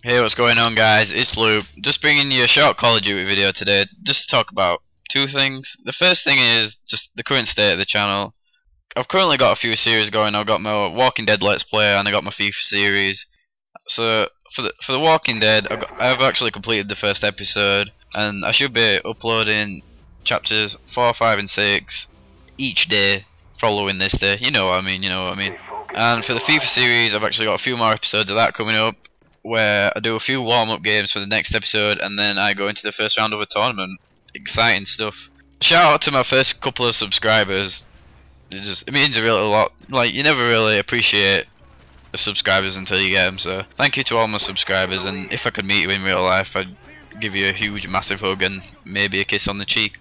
Hey, what's going on, guys? It's Luke, just bringing you a short Call of Duty video today, just to talk about two things. The first thing is just the current state of the channel. I've currently got a few series going. I've got my Walking Dead Let's Play and I got my FIFA series. So for the Walking Dead, I've actually completed the first episode, and I should be uploading chapters 4, 5, and 6 each day following this day. You know what I mean? You know what I mean. And for the FIFA series, I've actually got a few more episodes of that coming up, where I do a few warm-up games for the next episode, and then I go into the first round of a tournament. Exciting stuff. Shout out to my first couple of subscribers. It means a real lot. Like, you never really appreciate the subscribers until you get them. So thank you to all my subscribers, and if I could meet you in real life, I'd give you a huge, massive hug and maybe a kiss on the cheek.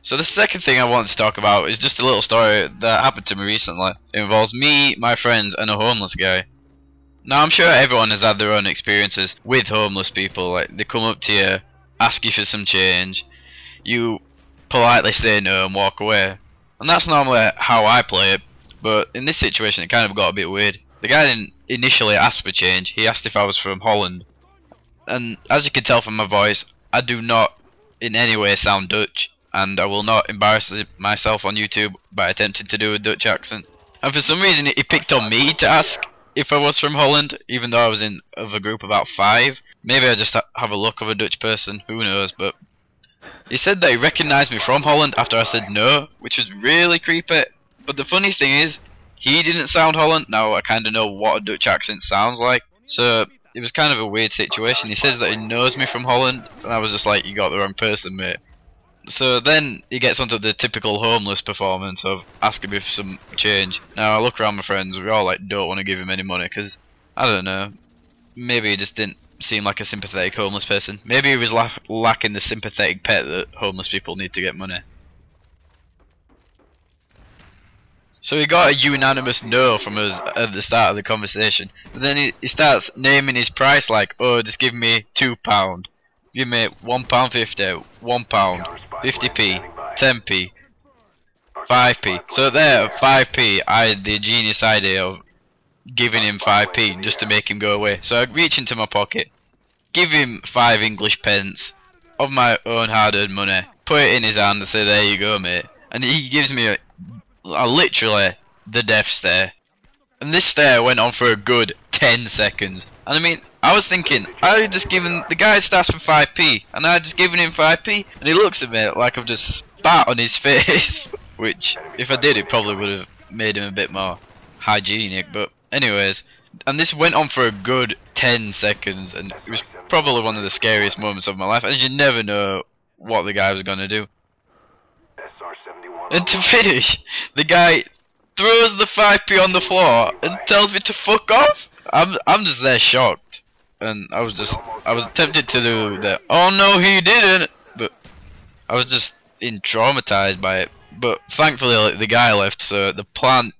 So the second thing I want to talk about is just a little story that happened to me recently. It involves me, my friends, and a homeless guy. Now, I'm sure everyone has had their own experiences with homeless people. Like, they come up to you, ask you for some change, you politely say no and walk away. And that's normally how I play it, but in this situation it kind of got a bit weird. The guy didn't initially ask for change, he asked if I was from Holland. And as you can tell from my voice, I do not in any way sound Dutch, and I will not embarrass myself on YouTube by attempting to do a Dutch accent. And for some reason he picked on me to ask if I was from Holland, even though I was in of a group about 5. Maybe I just have a look of a Dutch person, who knows, but he said that he recognised me from Holland after I said no, which was really creepy. But the funny thing is, he didn't sound Holland. Now I kind of know what a Dutch accent sounds like, so it was kind of a weird situation. He says that he knows me from Holland, and I was just like, you got the wrong person, mate. So then he gets onto the typical homeless performance of asking me for some change. Now I look around my friends, we all like don't want to give him any money because, I don't know, maybe he just didn't seem like a sympathetic homeless person. Maybe he was lacking the sympathetic pet that homeless people need to get money. So he got a unanimous no from us at the start of the conversation. But then he starts naming his price like, oh, just give me £2. Give me £1.50, £1, 50p, 10p, 5p. So there, at 5p, I had the genius idea of giving him 5p just to make him go away. So I reach into my pocket, give him 5 English pence of my own hard-earned money, put it in his hand and say, there you go, mate. And he gives me literally the death stare. And this stare went on for a good 10 seconds. And I mean, I was thinking, I had just given the guy starts for 5p, and I had just given him 5p, and he looks at me like I've just spat on his face. Which, if I did, it probably would have made him a bit more hygienic. But anyways, and this went on for a good 10 seconds, and it was probably one of the scariest moments of my life, and you never know what the guy was gonna do. And to finish, the guy throws the 5p on the floor and tells me to fuck off. I'm just there shocked, and I was tempted to do that. Oh no, he didn't. But I was just traumatized by it. But thankfully, like, the guy left, so the plan,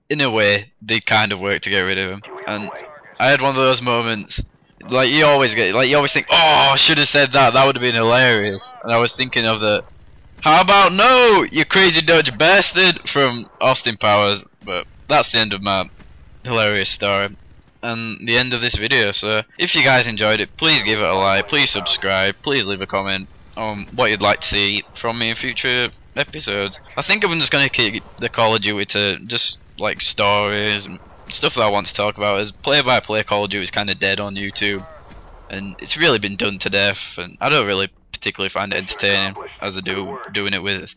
in a way, did kind of work to get rid of him. And I had one of those moments, like you always get, like you always think, oh, I should have said that. That would have been hilarious. And I was thinking of the, how about no, you crazy Dutch bastard, from Austin Powers. But that's the end of my hilarious story and the end of this video. So if you guys enjoyed it, please give it a like, please subscribe, please leave a comment on what you'd like to see from me in future episodes. I think I'm just going to keep the Call of Duty to just like stories and stuff that I want to talk about, as play-by-play Call of Duty is kind of dead on YouTube, and it's really been done to death, and I don't really particularly find it entertaining as I do doing it with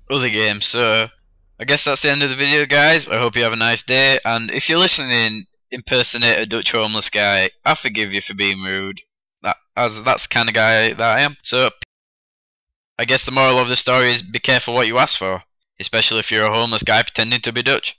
other games. So I guess that's the end of the video, guys. I hope you have a nice day, and if you're listening impersonate a Dutch homeless guy, I forgive you for being rude. That's the kind of guy that I am. So I guess the moral of the story is be careful what you ask for, especially if you're a homeless guy pretending to be Dutch.